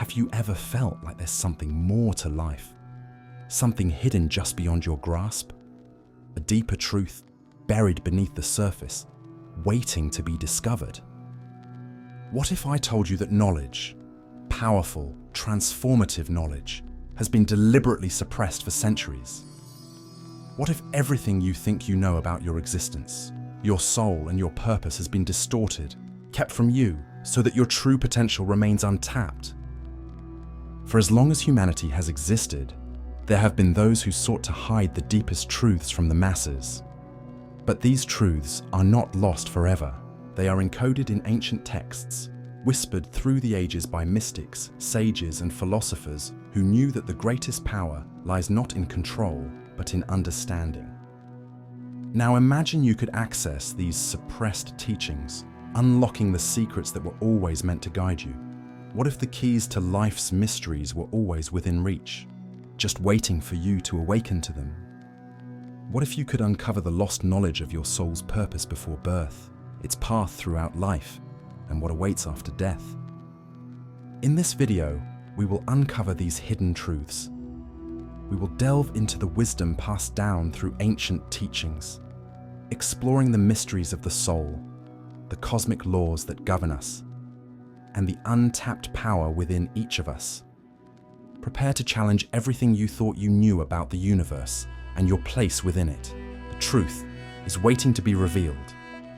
Have you ever felt like there's something more to life? Something hidden just beyond your grasp? A deeper truth buried beneath the surface, waiting to be discovered? What if I told you that knowledge, powerful, transformative knowledge, has been deliberately suppressed for centuries? What if everything you think you know about your existence, your soul and your purpose has been distorted, kept from you, so that your true potential remains untapped? For as long as humanity has existed, there have been those who sought to hide the deepest truths from the masses. But these truths are not lost forever. They are encoded in ancient texts, whispered through the ages by mystics, sages, and philosophers who knew that the greatest power lies not in control, but in understanding. Now imagine you could access these suppressed teachings, unlocking the secrets that were always meant to guide you. What if the keys to life's mysteries were always within reach, just waiting for you to awaken to them? What if you could uncover the lost knowledge of your soul's purpose before birth, its path throughout life, and what awaits after death? In this video, we will uncover these hidden truths. We will delve into the wisdom passed down through ancient teachings, exploring the mysteries of the soul, the cosmic laws that govern us, and the untapped power within each of us. Prepare to challenge everything you thought you knew about the universe and your place within it. The truth is waiting to be revealed,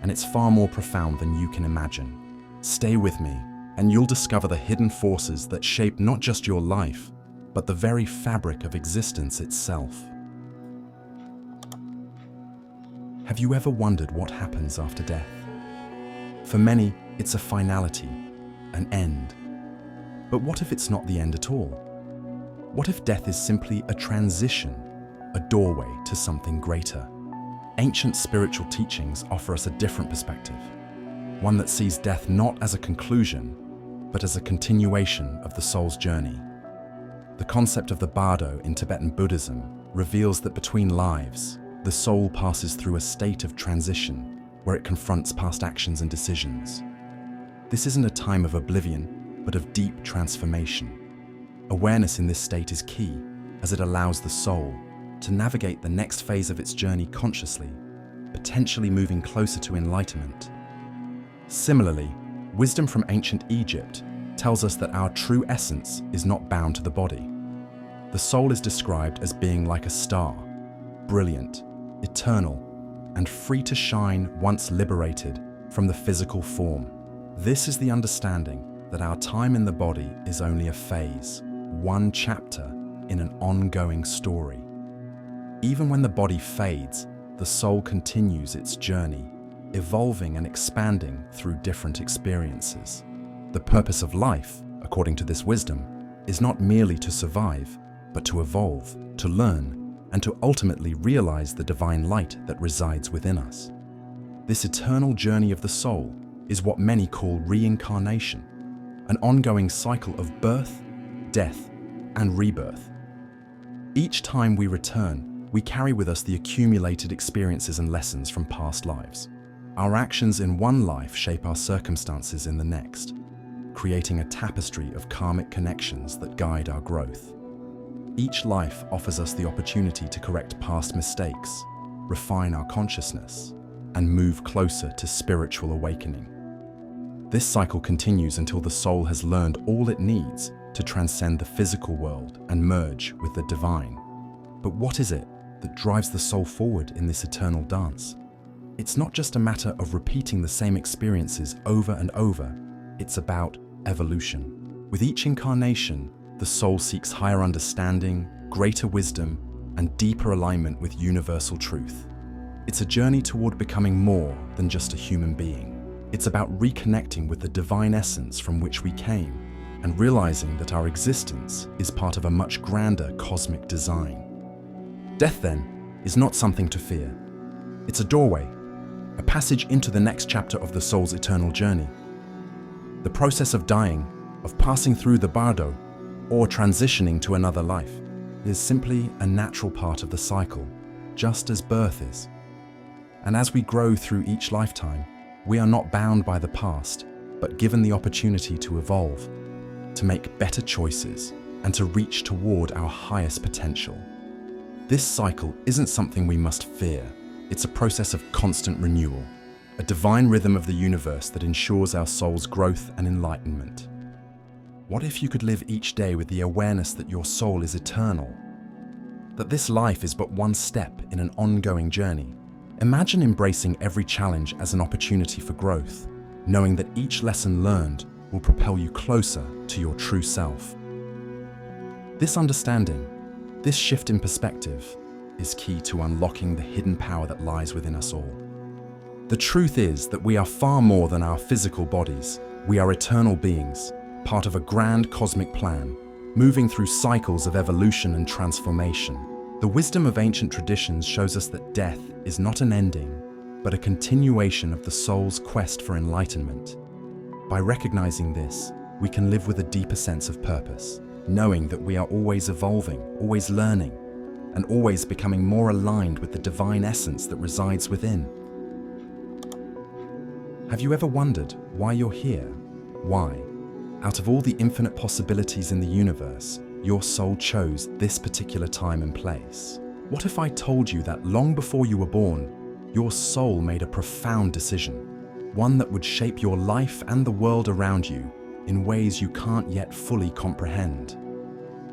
and it's far more profound than you can imagine. Stay with me, and you'll discover the hidden forces that shape not just your life, but the very fabric of existence itself. Have you ever wondered what happens after death? For many, it's a finality, an end. But what if it's not the end at all? What if death is simply a transition, a doorway to something greater? Ancient spiritual teachings offer us a different perspective, one that sees death not as a conclusion, but as a continuation of the soul's journey. The concept of the bardo in Tibetan Buddhism reveals that between lives, the soul passes through a state of transition where it confronts past actions and decisions. This isn't a time of oblivion, but of deep transformation. Awareness in this state is key, as it allows the soul to navigate the next phase of its journey consciously, potentially moving closer to enlightenment. Similarly, wisdom from ancient Egypt tells us that our true essence is not bound to the body. The soul is described as being like a star, brilliant, eternal, and free to shine once liberated from the physical form. This is the understanding that our time in the body is only a phase, one chapter in an ongoing story. Even when the body fades, the soul continues its journey, evolving and expanding through different experiences. The purpose of life, according to this wisdom, is not merely to survive, but to evolve, to learn, and to ultimately realize the divine light that resides within us. This eternal journey of the soul is what many call reincarnation, an ongoing cycle of birth, death, and rebirth. Each time we return, we carry with us the accumulated experiences and lessons from past lives. Our actions in one life shape our circumstances in the next, creating a tapestry of karmic connections that guide our growth. Each life offers us the opportunity to correct past mistakes, refine our consciousness, and move closer to spiritual awakening. This cycle continues until the soul has learned all it needs to transcend the physical world and merge with the divine. But what is it that drives the soul forward in this eternal dance? It's not just a matter of repeating the same experiences over and over. It's about evolution. With each incarnation, the soul seeks higher understanding, greater wisdom, and deeper alignment with universal truth. It's a journey toward becoming more than just a human being. It's about reconnecting with the divine essence from which we came and realizing that our existence is part of a much grander cosmic design. Death, then, is not something to fear. It's a doorway, a passage into the next chapter of the soul's eternal journey. The process of dying, of passing through the bardo, or transitioning to another life, is simply a natural part of the cycle, just as birth is. And as we grow through each lifetime, we are not bound by the past, but given the opportunity to evolve. to make better choices, and to reach toward our highest potential. This cycle isn't something we must fear. It's a process of constant renewal, a divine rhythm of the universe that ensures our soul's growth and enlightenment. What if you could live each day with the awareness that your soul is eternal? That this life is but one step in an ongoing journey? Imagine embracing every challenge as an opportunity for growth, knowing that each lesson learned will propel you closer to your true self. This understanding, this shift in perspective, is key to unlocking the hidden power that lies within us all. The truth is that we are far more than our physical bodies. We are eternal beings, part of a grand cosmic plan, moving through cycles of evolution and transformation. The wisdom of ancient traditions shows us that death is not an ending, but a continuation of the soul's quest for enlightenment. By recognizing this, we can live with a deeper sense of purpose, knowing that we are always evolving, always learning, and always becoming more aligned with the divine essence that resides within. Have you ever wondered why you're here? Why, out of all the infinite possibilities in the universe, your soul chose this particular time and place? What if I told you that long before you were born, your soul made a profound decision, one that would shape your life and the world around you in ways you can't yet fully comprehend?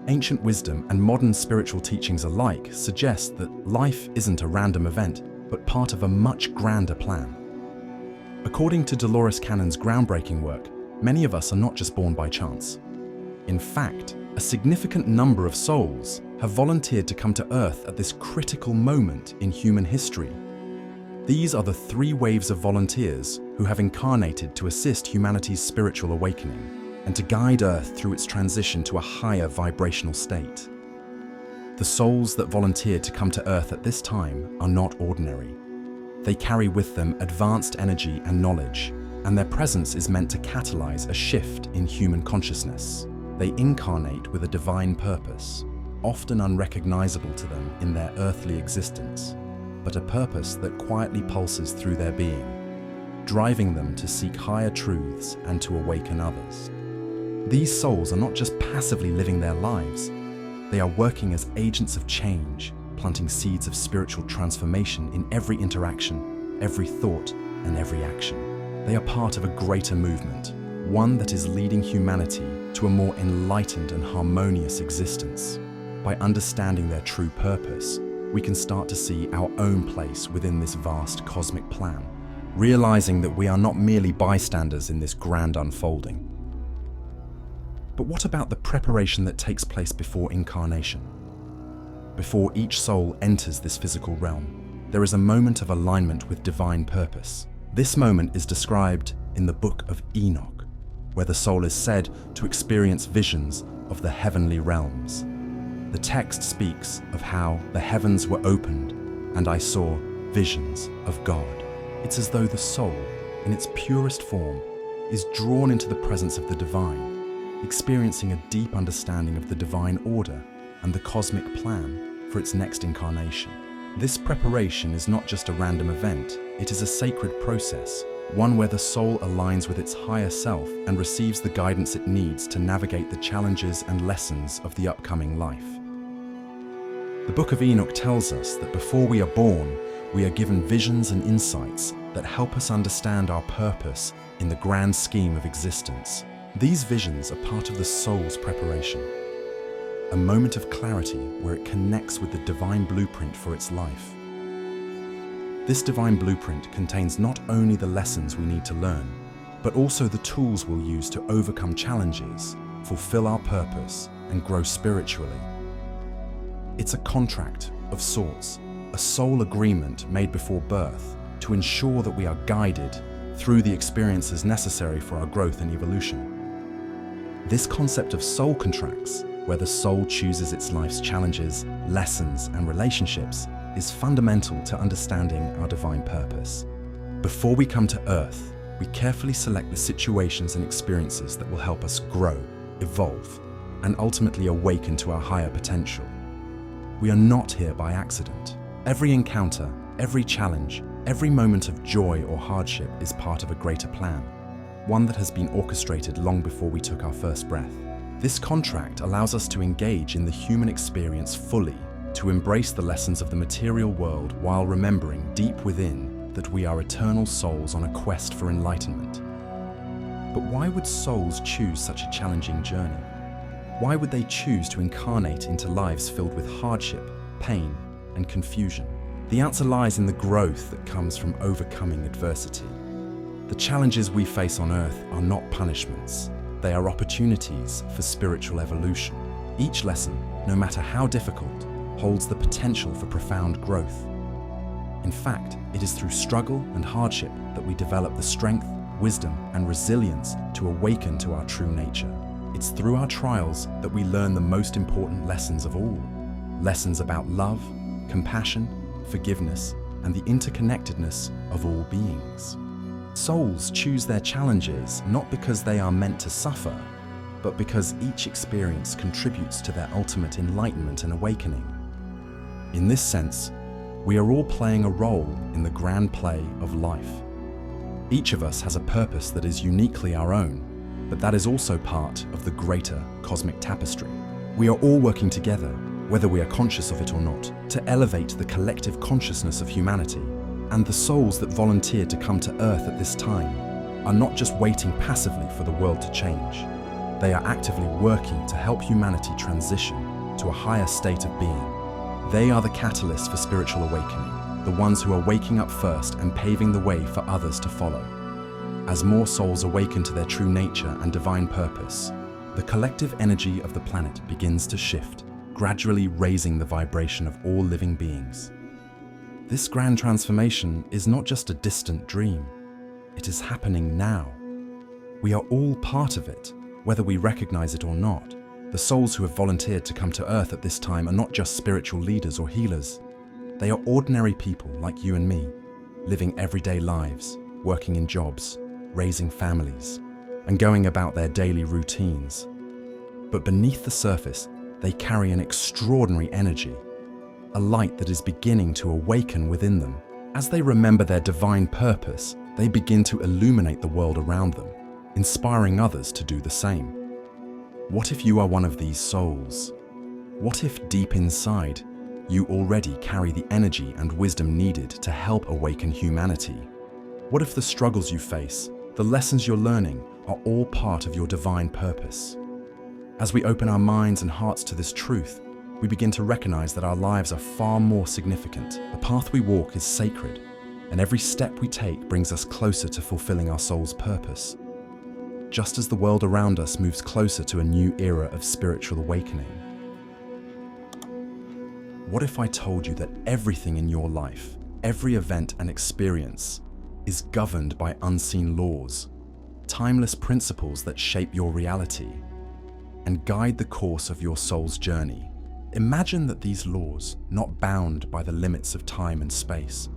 Ancient wisdom and modern spiritual teachings alike suggest that life isn't a random event, but part of a much grander plan. According to Dolores Cannon's groundbreaking work, many of us are not just born by chance. In fact, a significant number of souls have volunteered to come to Earth at this critical moment in human history. These are the 3 waves of volunteers who have incarnated to assist humanity's spiritual awakening and to guide Earth through its transition to a higher vibrational state. The souls that volunteered to come to Earth at this time are not ordinary. They carry with them advanced energy and knowledge, and their presence is meant to catalyze a shift in human consciousness. They incarnate with a divine purpose, often unrecognizable to them in their earthly existence, but a purpose that quietly pulses through their being, driving them to seek higher truths and to awaken others. These souls are not just passively living their lives, they are working as agents of change, planting seeds of spiritual transformation in every interaction, every thought, and every action. They are part of a greater movement, one that is leading humanity to a more enlightened and harmonious existence. By understanding their true purpose, we can start to see our own place within this vast cosmic plan, realizing that we are not merely bystanders in this grand unfolding. But what about the preparation that takes place before incarnation? Before each soul enters this physical realm, there is a moment of alignment with divine purpose. This moment is described in the Book of Enoch, where the soul is said to experience visions of the heavenly realms. The text speaks of how the heavens were opened and I saw visions of God. It's as though the soul, in its purest form, is drawn into the presence of the divine, experiencing a deep understanding of the divine order and the cosmic plan for its next incarnation. This preparation is not just a random event, it is a sacred process, one where the soul aligns with its higher self and receives the guidance it needs to navigate the challenges and lessons of the upcoming life. The Book of Enoch tells us that before we are born, we are given visions and insights that help us understand our purpose in the grand scheme of existence. These visions are part of the soul's preparation, a moment of clarity where it connects with the divine blueprint for its life. This divine blueprint contains not only the lessons we need to learn, but also the tools we'll use to overcome challenges, fulfill our purpose, and grow spiritually. It's a contract of sorts, a soul agreement made before birth to ensure that we are guided through the experiences necessary for our growth and evolution. This concept of soul contracts, where the soul chooses its life's challenges, lessons, and relationships, is fundamental to understanding our divine purpose. Before we come to Earth, we carefully select the situations and experiences that will help us grow, evolve, and ultimately awaken to our higher potential. We are not here by accident. Every encounter, every challenge, every moment of joy or hardship is part of a greater plan, one that has been orchestrated long before we took our first breath. This contract allows us to engage in the human experience fully, to embrace the lessons of the material world while remembering deep within that we are eternal souls on a quest for enlightenment. But why would souls choose such a challenging journey? Why would they choose to incarnate into lives filled with hardship, pain, and confusion? The answer lies in the growth that comes from overcoming adversity. The challenges we face on Earth are not punishments. They are opportunities for spiritual evolution. Each lesson, no matter how difficult, holds the potential for profound growth. In fact, it is through struggle and hardship that we develop the strength, wisdom, and resilience to awaken to our true nature. It's through our trials that we learn the most important lessons of all. Lessons about love, compassion, forgiveness, and the interconnectedness of all beings. Souls choose their challenges not because they are meant to suffer, but because each experience contributes to their ultimate enlightenment and awakening. In this sense, we are all playing a role in the grand play of life. Each of us has a purpose that is uniquely our own, but that is also part of the greater cosmic tapestry. We are all working together, whether we are conscious of it or not, to elevate the collective consciousness of humanity. And the souls that volunteered to come to Earth at this time are not just waiting passively for the world to change. They are actively working to help humanity transition to a higher state of being. They are the catalysts for spiritual awakening, the ones who are waking up first and paving the way for others to follow. As more souls awaken to their true nature and divine purpose, the collective energy of the planet begins to shift, gradually raising the vibration of all living beings. This grand transformation is not just a distant dream. It is happening now. We are all part of it, whether we recognize it or not. The souls who have volunteered to come to Earth at this time are not just spiritual leaders or healers. They are ordinary people like you and me, living everyday lives, working in jobs, raising families, and going about their daily routines. But beneath the surface, they carry an extraordinary energy, a light that is beginning to awaken within them. As they remember their divine purpose, they begin to illuminate the world around them, inspiring others to do the same. What if you are one of these souls? What if deep inside, you already carry the energy and wisdom needed to help awaken humanity? What if the struggles you face, the lessons you're learning, are all part of your divine purpose? As we open our minds and hearts to this truth, we begin to recognize that our lives are far more significant. The path we walk is sacred, and every step we take brings us closer to fulfilling our soul's purpose. Just as the world around us moves closer to a new era of spiritual awakening. What if I told you that everything in your life, every event and experience, is governed by unseen laws, timeless principles that shape your reality and guide the course of your soul's journey? Imagine that these laws, not bound by the limits of time and space,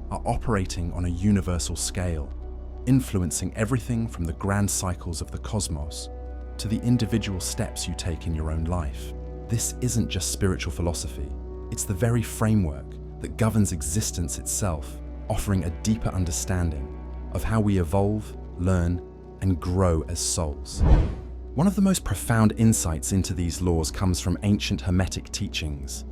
are operating on a universal scale, influencing everything from the grand cycles of the cosmos to the individual steps you take in your own life. This isn't just spiritual philosophy, it's the very framework that governs existence itself, offering a deeper understanding of how we evolve, learn, and grow as souls. One of the most profound insights into these laws comes from ancient Hermetic teachings,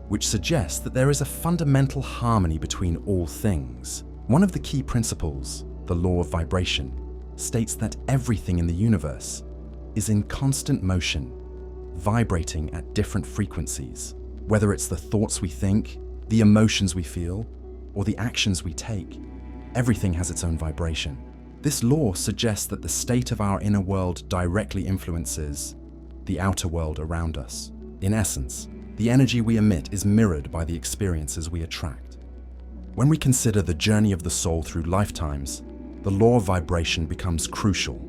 which suggest that there is a fundamental harmony between all things. One of the key principles, the law of vibration, states that everything in the universe is in constant motion, vibrating at different frequencies. Whether it's the thoughts we think, the emotions we feel, or the actions we take, everything has its own vibration. This law suggests that the state of our inner world directly influences the outer world around us. In essence, the energy we emit is mirrored by the experiences we attract. When we consider the journey of the soul through lifetimes, the law of vibration becomes crucial.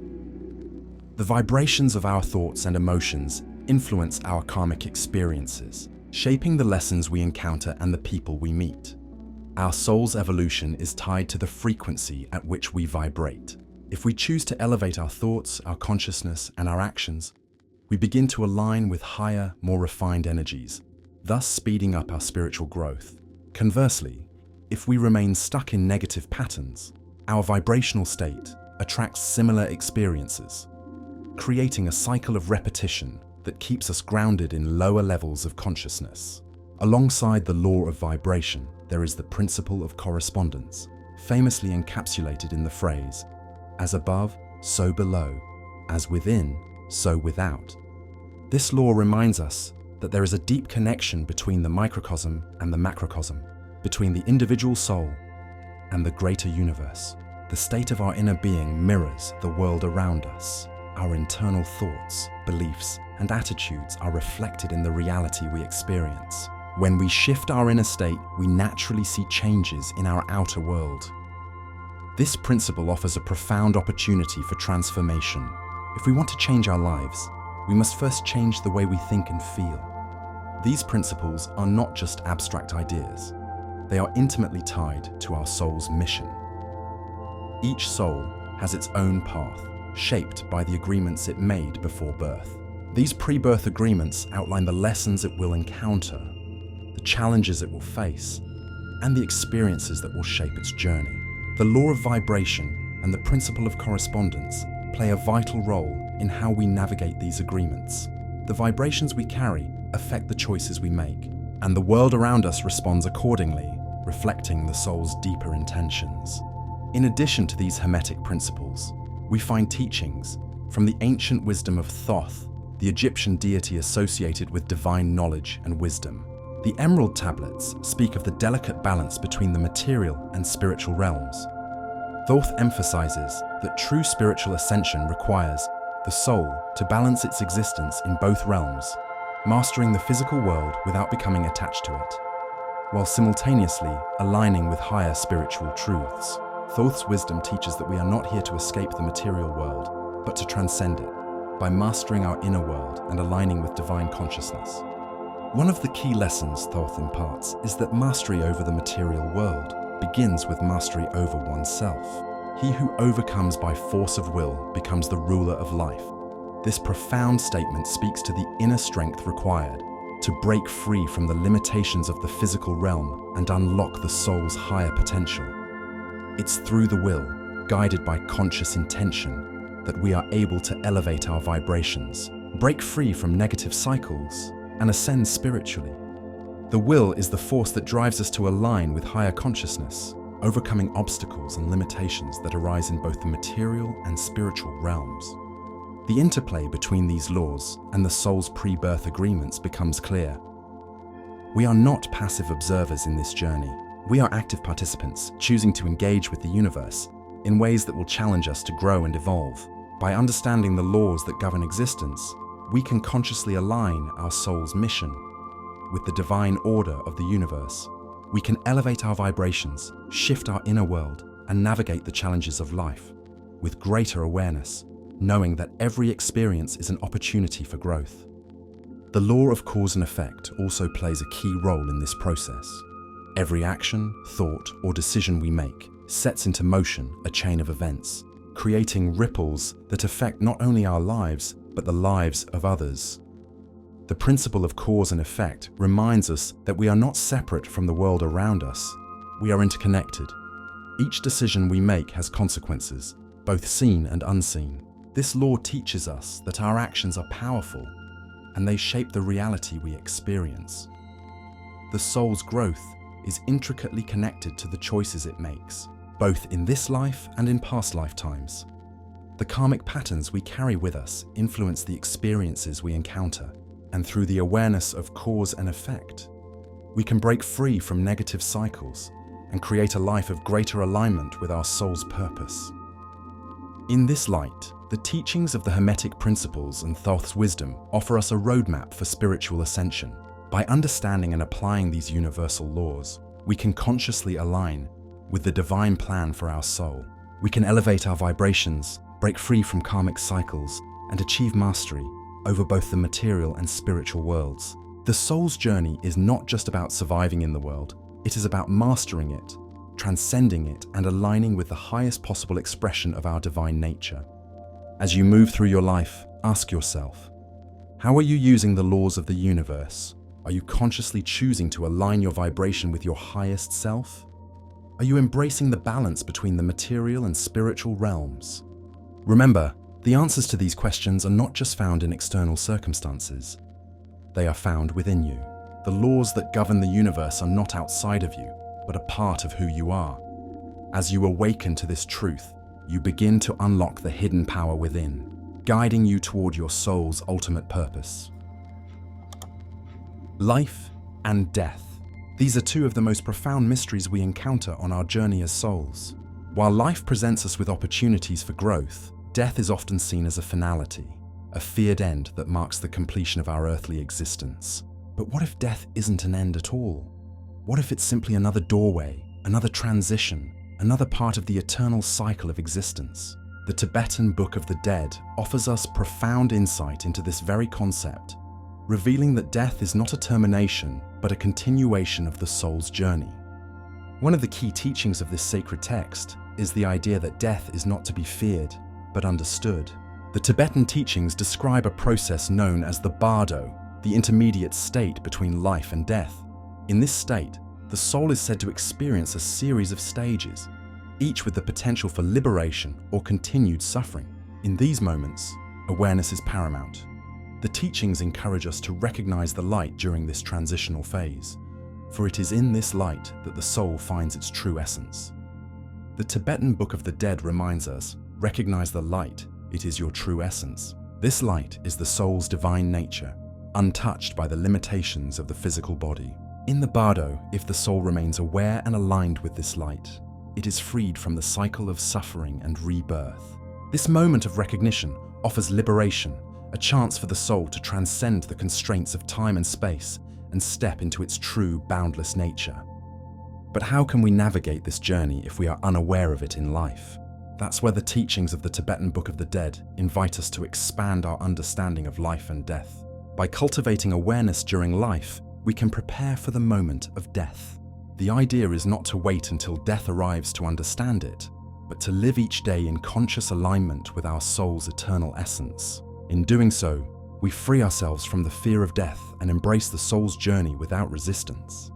The vibrations of our thoughts and emotions influence our karmic experiences, shaping the lessons we encounter and the people we meet. Our soul's evolution is tied to the frequency at which we vibrate. If we choose to elevate our thoughts, our consciousness, and our actions, we begin to align with higher, more refined energies, thus speeding up our spiritual growth. Conversely, if we remain stuck in negative patterns, our vibrational state attracts similar experiences, creating a cycle of repetition that keeps us grounded in lower levels of consciousness. Alongside the law of vibration, there is the principle of correspondence, famously encapsulated in the phrase, "As above, so below, as within, so without." This law reminds us that there is a deep connection between the microcosm and the macrocosm, between the individual soul and the greater universe. The state of our inner being mirrors the world around us. Our internal thoughts, beliefs, and attitudes are reflected in the reality we experience. When we shift our inner state, we naturally see changes in our outer world. This principle offers a profound opportunity for transformation. If we want to change our lives, we must first change the way we think and feel. These principles are not just abstract ideas. They are intimately tied to our soul's mission. Each soul has its own path, shaped by the agreements it made before birth. These pre-birth agreements outline the lessons it will encounter, the challenges it will face, and the experiences that will shape its journey. The law of vibration and the principle of correspondence play a vital role in how we navigate these agreements. The vibrations we carry affect the choices we make, and the world around us responds accordingly, reflecting the soul's deeper intentions. In addition to these hermetic principles, we find teachings from the ancient wisdom of Thoth, the Egyptian deity associated with divine knowledge and wisdom. The Emerald Tablets speak of the delicate balance between the material and spiritual realms. Thoth emphasizes that true spiritual ascension requires the soul to balance its existence in both realms, mastering the physical world without becoming attached to it, while simultaneously aligning with higher spiritual truths. Thoth's wisdom teaches that we are not here to escape the material world, but to transcend it, by mastering our inner world and aligning with divine consciousness. One of the key lessons Thoth imparts is that mastery over the material world begins with mastery over oneself. He who overcomes by force of will becomes the ruler of life. This profound statement speaks to the inner strength required to break free from the limitations of the physical realm and unlock the soul's higher potential. It's through the will, guided by conscious intention, that we are able to elevate our vibrations, break free from negative cycles, and ascend spiritually. The will is the force that drives us to align with higher consciousness, overcoming obstacles and limitations that arise in both the material and spiritual realms. The interplay between these laws and the soul's pre-birth agreements becomes clear. We are not passive observers in this journey. We are active participants, choosing to engage with the universe in ways that will challenge us to grow and evolve. By understanding the laws that govern existence, we can consciously align our soul's mission with the divine order of the universe. We can elevate our vibrations, shift our inner world, and navigate the challenges of life with greater awareness, knowing that every experience is an opportunity for growth. The law of cause and effect also plays a key role in this process. Every action, thought, or decision we make sets into motion a chain of events, creating ripples that affect not only our lives, but the lives of others. The principle of cause and effect reminds us that we are not separate from the world around us. We are interconnected. Each decision we make has consequences, both seen and unseen. This law teaches us that our actions are powerful, and they shape the reality we experience. The soul's growth is intricately connected to the choices it makes, both in this life and in past lifetimes. The karmic patterns we carry with us influence the experiences we encounter, and through the awareness of cause and effect, we can break free from negative cycles and create a life of greater alignment with our soul's purpose. In this light, the teachings of the Hermetic principles and Thoth's wisdom offer us a roadmap for spiritual ascension. By understanding and applying these universal laws, we can consciously align with the divine plan for our soul. We can elevate our vibrations, break free from karmic cycles, and achieve mastery over both the material and spiritual worlds. The soul's journey is not just about surviving in the world, it is about mastering it, transcending it, and aligning with the highest possible expression of our divine nature. As you move through your life, ask yourself, how are you using the laws of the universe? Are you consciously choosing to align your vibration with your highest self? Are you embracing the balance between the material and spiritual realms? Remember, The answers to these questions are not just found in external circumstances. They are found within you. The laws that govern the universe are not outside of you, but a part of who you are. As you awaken to this truth, you begin to unlock the hidden power within, guiding you toward your soul's ultimate purpose. Life and death. These are two of the most profound mysteries we encounter on our journey as souls. While life presents us with opportunities for growth, death is often seen as a finality, a feared end that marks the completion of our earthly existence. But what if death isn't an end at all? What if it's simply another doorway, another transition, another part of the eternal cycle of existence? The Tibetan Book of the Dead offers us profound insight into this very concept, revealing that death is not a termination, but a continuation of the soul's journey. One of the key teachings of this sacred text is the idea that death is not to be feared, but understood. The Tibetan teachings describe a process known as the bardo, the intermediate state between life and death. In this state, the soul is said to experience a series of stages, each with the potential for liberation or continued suffering. In these moments, awareness is paramount. The teachings encourage us to recognize the light during this transitional phase, for it is in this light that the soul finds its true essence. The Tibetan Book of the Dead reminds us, recognize the light, it is your true essence. This light is the soul's divine nature, untouched by the limitations of the physical body. In the bardo, if the soul remains aware and aligned with this light, it is freed from the cycle of suffering and rebirth. This moment of recognition offers liberation, a chance for the soul to transcend the constraints of time and space and step into its true, boundless nature. But how can we navigate this journey if we are unaware of it in life? That's where the teachings of the Tibetan Book of the Dead invite us to expand our understanding of life and death. By cultivating awareness during life, we can prepare for the moment of death. The idea is not to wait until death arrives to understand it, but to live each day in conscious alignment with our soul's eternal essence. In doing so, we free ourselves from the fear of death and embrace the soul's journey without resistance.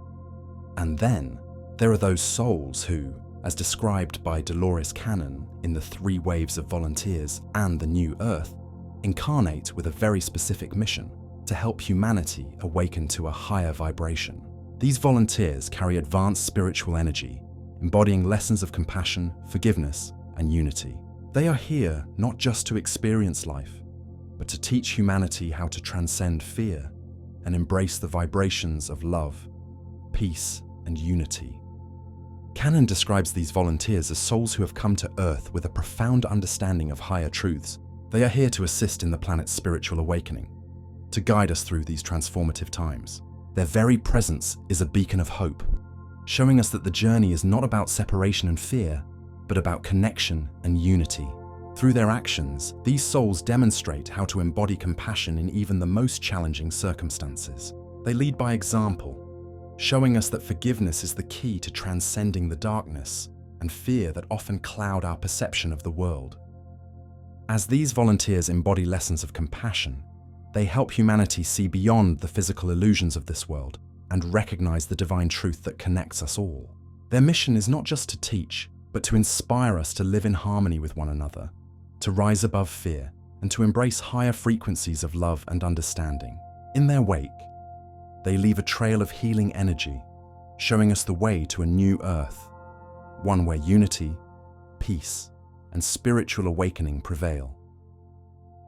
And then, there are those souls who, as described by Dolores Cannon in The 3 Waves of Volunteers and The New Earth, incarnate with a very specific mission: to help humanity awaken to a higher vibration. These volunteers carry advanced spiritual energy, embodying lessons of compassion, forgiveness, and unity. They are here not just to experience life, but to teach humanity how to transcend fear and embrace the vibrations of love, peace, and unity. Cannon describes these volunteers as souls who have come to Earth with a profound understanding of higher truths. They are here to assist in the planet's spiritual awakening, to guide us through these transformative times. Their very presence is a beacon of hope, showing us that the journey is not about separation and fear, but about connection and unity. Through their actions, these souls demonstrate how to embody compassion in even the most challenging circumstances. They lead by example, showing us that forgiveness is the key to transcending the darkness and fear that often cloud our perception of the world. As these volunteers embody lessons of compassion, they help humanity see beyond the physical illusions of this world and recognize the divine truth that connects us all. Their mission is not just to teach, but to inspire us to live in harmony with one another, to rise above fear, and to embrace higher frequencies of love and understanding. In their wake, they leave a trail of healing energy, showing us the way to a new earth, one where unity, peace, and spiritual awakening prevail.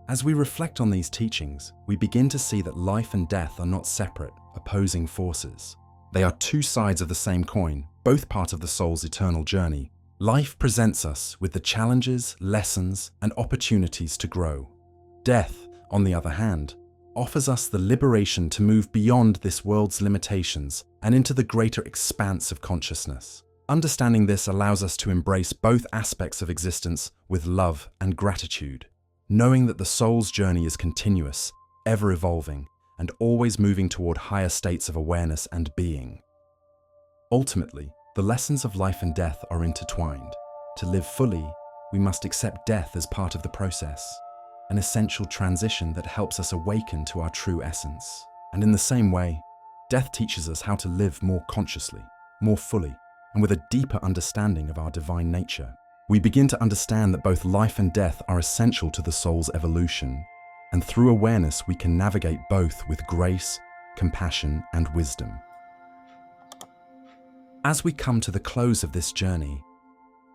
As we reflect on these teachings, we begin to see that life and death are not separate, opposing forces. They are two sides of the same coin, both part of the soul's eternal journey. Life presents us with the challenges, lessons, and opportunities to grow. Death, on the other hand, offers us the liberation to move beyond this world's limitations and into the greater expanse of consciousness. Understanding this allows us to embrace both aspects of existence with love and gratitude, knowing that the soul's journey is continuous, ever evolving, and always moving toward higher states of awareness and being. Ultimately, the lessons of life and death are intertwined. To live fully, we must accept death as part of the process, an essential transition that helps us awaken to our true essence. And in the same way, death teaches us how to live more consciously, more fully, and with a deeper understanding of our divine nature. We begin to understand that both life and death are essential to the soul's evolution, and through awareness we can navigate both with grace, compassion, and wisdom. As we come to the close of this journey,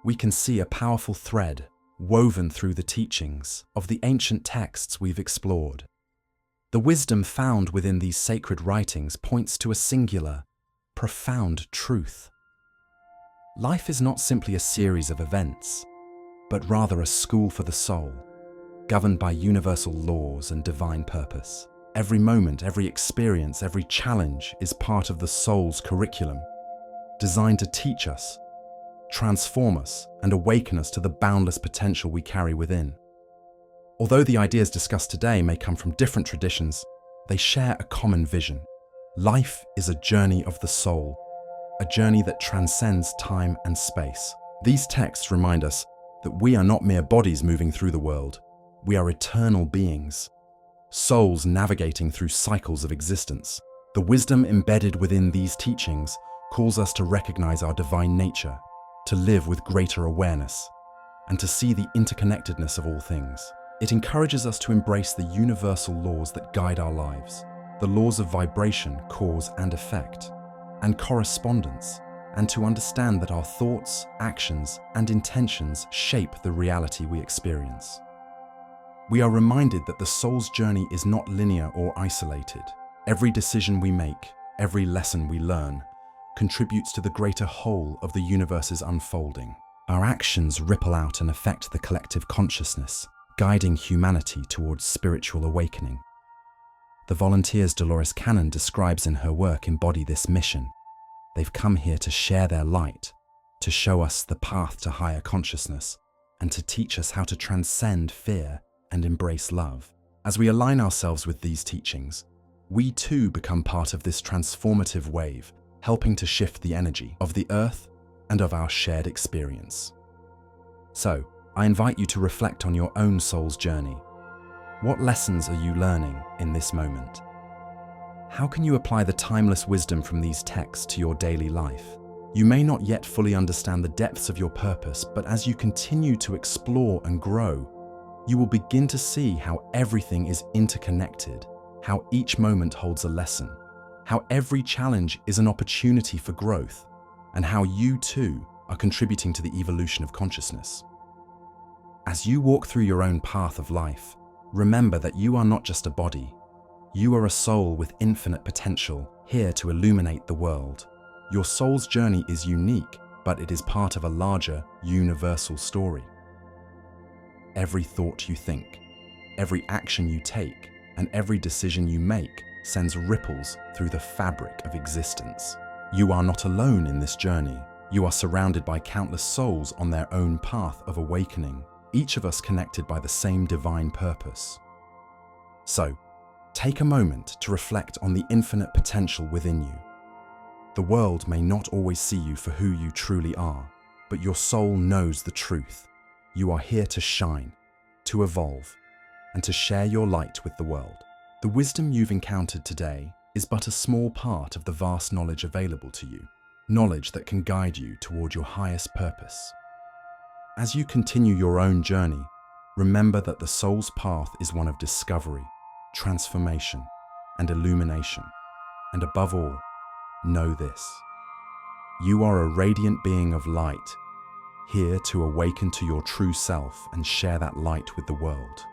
we can see a powerful thread woven through the teachings of the ancient texts we've explored. The wisdom found within these sacred writings points to a singular, profound truth. Life is not simply a series of events, but rather a school for the soul, governed by universal laws and divine purpose. Every moment, every experience, every challenge is part of the soul's curriculum, designed to teach us, transform us, and awaken us to the boundless potential we carry within. Although the ideas discussed today may come from different traditions, they share a common vision. Life is a journey of the soul, a journey that transcends time and space. These texts remind us that we are not mere bodies moving through the world. We are eternal beings, souls navigating through cycles of existence. The wisdom embedded within these teachings calls us to recognize our divine nature, to live with greater awareness, and to see the interconnectedness of all things. It encourages us to embrace the universal laws that guide our lives, the laws of vibration, cause and effect, and correspondence, and to understand that our thoughts, actions, and intentions shape the reality we experience. We are reminded that the soul's journey is not linear or isolated. Every decision we make, every lesson we learn, contributes to the greater whole of the universe's unfolding. Our actions ripple out and affect the collective consciousness, guiding humanity towards spiritual awakening. The volunteers Dolores Cannon describes in her work embody this mission. They've come here to share their light, to show us the path to higher consciousness, and to teach us how to transcend fear and embrace love. As we align ourselves with these teachings, we too become part of this transformative wave, helping to shift the energy of the earth and of our shared experience. So, I invite you to reflect on your own soul's journey. What lessons are you learning in this moment? How can you apply the timeless wisdom from these texts to your daily life? You may not yet fully understand the depths of your purpose, but as you continue to explore and grow, you will begin to see how everything is interconnected, how each moment holds a lesson, how every challenge is an opportunity for growth, and how you too are contributing to the evolution of consciousness. As you walk through your own path of life, remember that you are not just a body. You are a soul with infinite potential, here to illuminate the world. Your soul's journey is unique, but it is part of a larger, universal story. Every thought you think, every action you take, and every decision you make sends ripples through the fabric of existence. You are not alone in this journey. You are surrounded by countless souls on their own path of awakening, each of us connected by the same divine purpose. So, take a moment to reflect on the infinite potential within you. The world may not always see you for who you truly are, but your soul knows the truth. You are here to shine, to evolve, and to share your light with the world. The wisdom you've encountered today is but a small part of the vast knowledge available to you, knowledge that can guide you toward your highest purpose. As you continue your own journey, remember that the soul's path is one of discovery, transformation, and illumination. And above all, know this: you are a radiant being of light, here to awaken to your true self and share that light with the world.